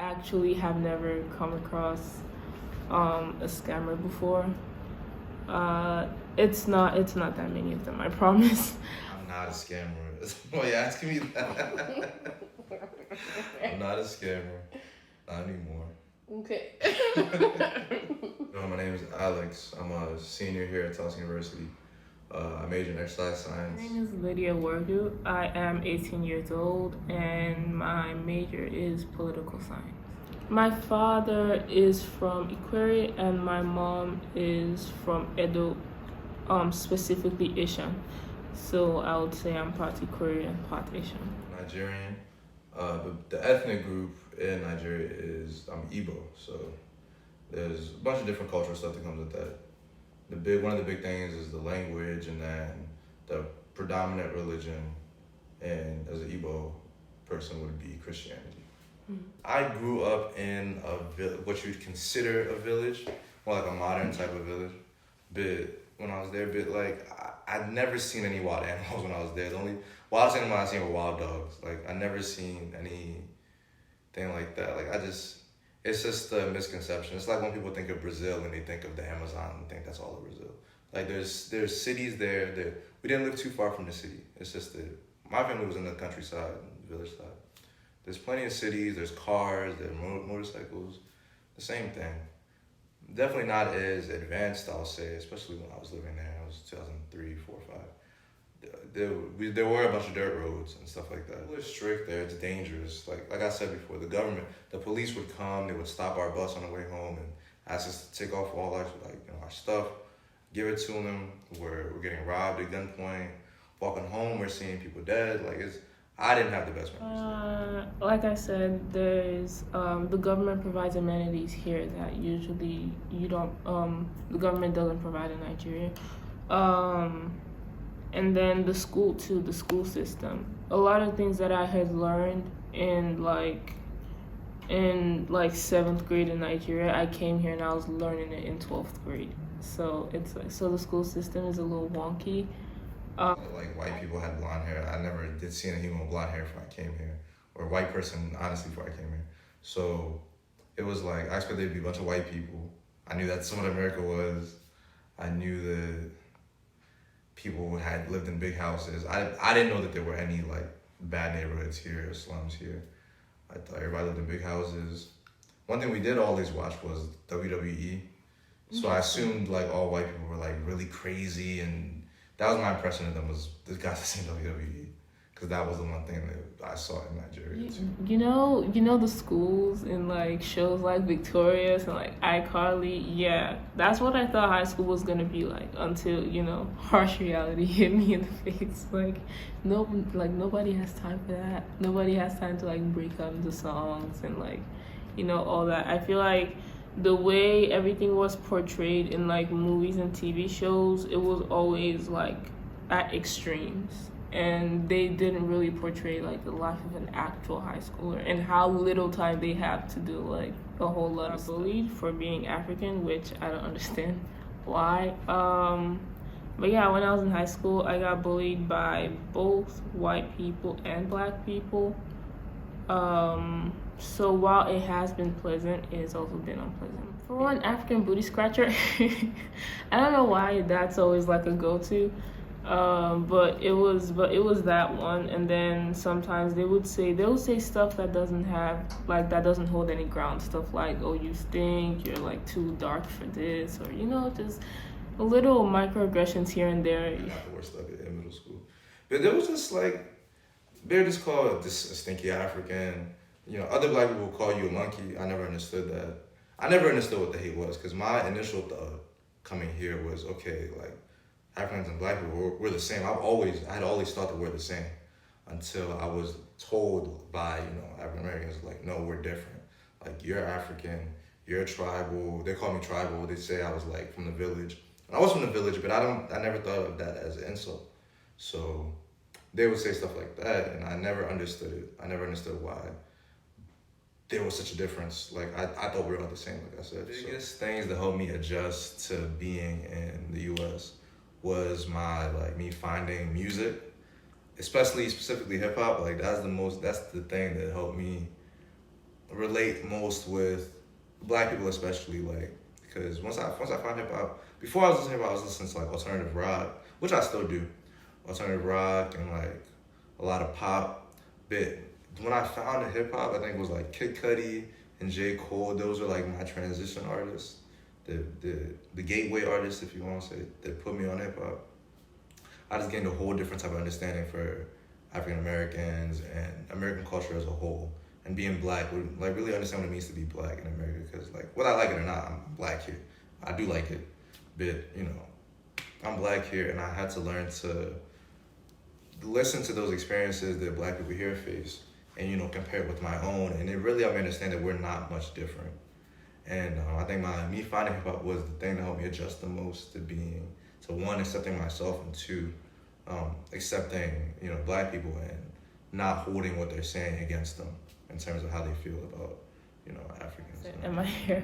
actually have never come across a scammer before. Uh, it's not that many of them, I promise. I'm not a scammer. Why you asking me that? I'm not a scammer. Not anymore. Okay. My name is Alex. I'm a senior here at Tufts University. I major in exercise My science. name is Lydia Wardu. I am 18 years old and my major is political science. My father is from Ikwere and my mom is from Edo, specifically Ishan. So I would say I'm part Ikwere and part Ishan. Nigerian. The ethnic group in Nigeria is Igbo. So there's a bunch of different cultural stuff that comes with that. One of the big things is the language, and then the predominant religion, and as an Igbo person would be Christianity. I grew up in what you'd consider a village, more like a modern type of village. But when I was there, I'd never seen any wild animals when I was there. The only wild animals I seen were wild dogs. Like I never seen anything like that. It's just a misconception. It's like when people think of Brazil and they think of the Amazon and think that's all of Brazil. Like there's cities there that we didn't live too far from the city. It's just that my family was in the countryside, village side. There's plenty of cities, there's cars, there's motorcycles, the same thing. Definitely not as advanced, I'll say, especially when I was living there. It was 2003, 4, 5. There were a bunch of dirt roads and stuff like that. It was strict there, it's dangerous. Like I said before, the police would come, they would stop our bus on the way home and ask us to take off all our stuff, give it to them. We're getting robbed at gunpoint. Walking home, we're seeing people dead. I didn't have the best memories. Like I said, there's the government provides amenities here that usually you don't. The government doesn't provide in Nigeria. And then the school too, the school system. A lot of things that I had learned in seventh grade in Nigeria, I came here and I was learning it in 12th grade. So so the school system is a little wonky. White people had blonde hair. I never did see any human with blonde hair before I came here, or a white person, honestly, before I came here. So it was I expected there to be a bunch of white people. I knew that's what America was. I knew that people had lived in big houses. I didn't know that there were any bad neighborhoods here or slums here. I thought everybody lived in big houses. One thing we did always watch was WWE. So I assumed all white people were really crazy, and that was my impression of them, was this guy's the same WWE, because that was the one thing that I saw in Nigeria too. You know the schools in shows like Victorious and iCarly. Yeah, that's what I thought high school was gonna be like until harsh reality hit me in the face. Nobody has time for that. Nobody has time to break out into songs and all that. I feel like the way everything was portrayed in movies and TV shows, it was always at extremes, and they didn't really portray the life of an actual high schooler and how little time they have to do a whole lot of bullied for being African, which I don't understand why. But yeah, when I was in high school, I got bullied by both white people and black people. So while it has been pleasant, it has also been unpleasant. For one, African booty scratcher, I don't know why that's always a go-to, but it was that one. And then sometimes they would say stuff that doesn't hold any ground. Stuff like, oh, you stink, you're too dark for this, or just little microaggressions here and there. Not the worst of it in middle school, but there was just they're just called this a stinky African. Other black people call you a monkey. I never understood that. I never understood what the hate was, because my initial thought coming here was, okay, Africans and black people, we're the same. I had always thought that we're the same, until I was told by, African Americans, no, we're different. You're African, you're tribal. They call me tribal. They say I was from the village. And I was from the village, but I never thought of that as an insult. So they would say stuff like that, and I never understood it. I never understood why there was such a difference. I thought we were all the same, like I said. The biggest things that helped me adjust to being in the U.S. was me finding music, specifically hip hop. That's the thing that helped me relate most with black people, especially, like, because once I found hip hop, before I was listening to hip hop, I was listening to like alternative rock, which I still do, alternative rock and like a lot of pop. But when I found hip hop, I think it was like Kid Cudi and J. Cole. Those are like my transition artists, the gateway artists, if you want to say, that put me on hip hop. I just gained a whole different type of understanding for African Americans and American culture as a whole. And being black, like really understand what it means to be black in America. Because like, whether I like it or not, I'm black here. I do like it, but I'm black here, and I had to learn to listen to those experiences that black people here face, and compare it with my own. And it really helped me understand that we're not much different. And I think me finding hip hop was the thing that helped me adjust the most to one, accepting myself, and two, accepting black people and not holding what they're saying against them in terms of how they feel about Africans. And my hair,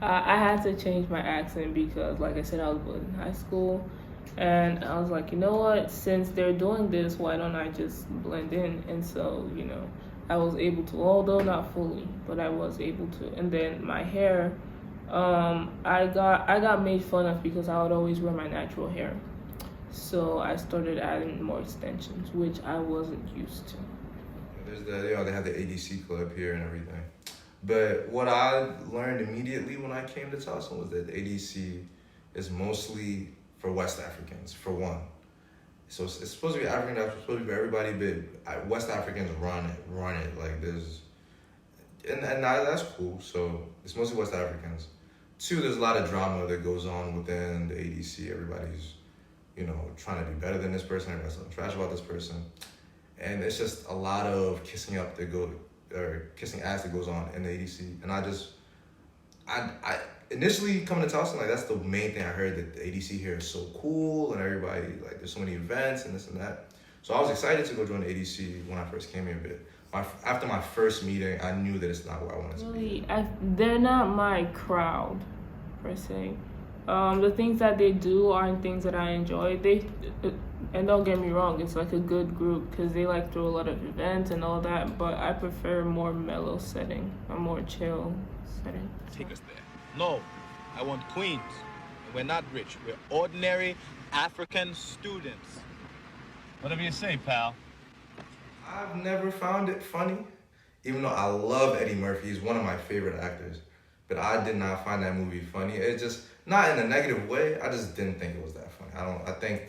I had to change my accent because, like I said, I was in high school, and I was like, you know what? Since they're doing this, why don't I just blend in? And so, I was able to, although not fully, but I was able to. And then my hair, I got made fun of because I would always wear my natural hair. So I started adding more extensions, which I wasn't used to. There's they have the ADC club here and everything. But what I learned immediately when I came to Tulsa was that the ADC is mostly for West Africans, for one. So it's supposed to be African, it's supposed to be for everybody, but West Africans run it. Like and that's cool. So it's mostly West Africans. Two, there's a lot of drama that goes on within the ADC. Everybody's, trying to be better than this person, everybody's talking trash about this person. And it's just a lot of kissing ass that goes on in the ADC. And I initially coming to Tulsa, like that's the main thing I heard, that the ADC here is so cool and everybody, like there's so many events and this and that. So I was excited to go join the ADC when I first came here, but after my first meeting, I knew that it's not where I wanted to be. They're not my crowd, per se. The things that they do aren't things that I enjoy. And don't get me wrong, it's like a good group because they like throw a lot of events and all that, but I prefer a more mellow setting, a more chill setting. Take us there. No, I want Queens. We're not rich. We're ordinary African students. Whatever you say, pal. I've never found it funny, even though I love Eddie Murphy. He's one of my favorite actors. But I did not find that movie funny. It's just, not in a negative way, I just didn't think it was that funny. I think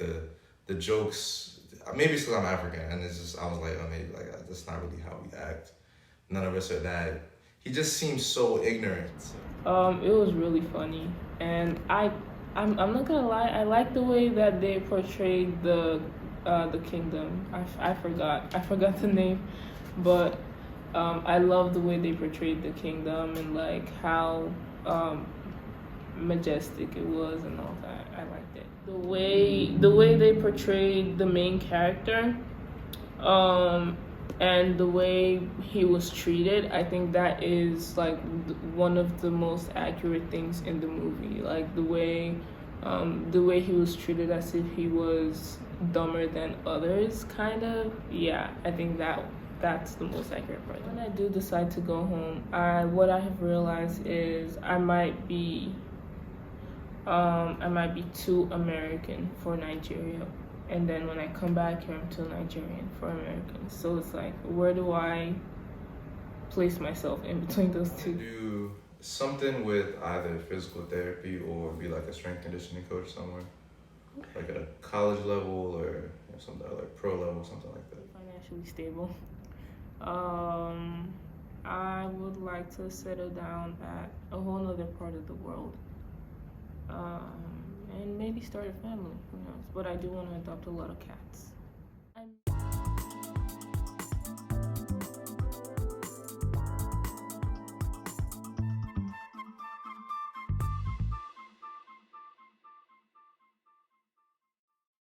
the jokes, maybe it's because I'm African, and it's just, I was like, oh, maybe like that's not really how we act. None of us are that. He just seems so ignorant. It was really funny, and I'm not gonna lie, I like the way that they portrayed the kingdom. I forgot the name, but I love the way they portrayed the kingdom and like how majestic it was and all that. I liked it. The way they portrayed the main character, and the way he was treated, I think that is like one of the most accurate things in the movie. Like the way he was treated as if he was dumber than others, kind of. Yeah, I think that's the most accurate part. When I do decide to go home, what I have realized is I might be too American for Nigeria. And then when I come back here, I'm too Nigerian for Americans. So it's like, where do I place myself in between those two? Do something with either physical therapy or be like a strength conditioning coach somewhere, like at a college level or something like pro level, something like that. Financially stable. I would like to settle down at a whole other part of the world. And maybe start a family, who knows? But I do want to adopt a lot of cats.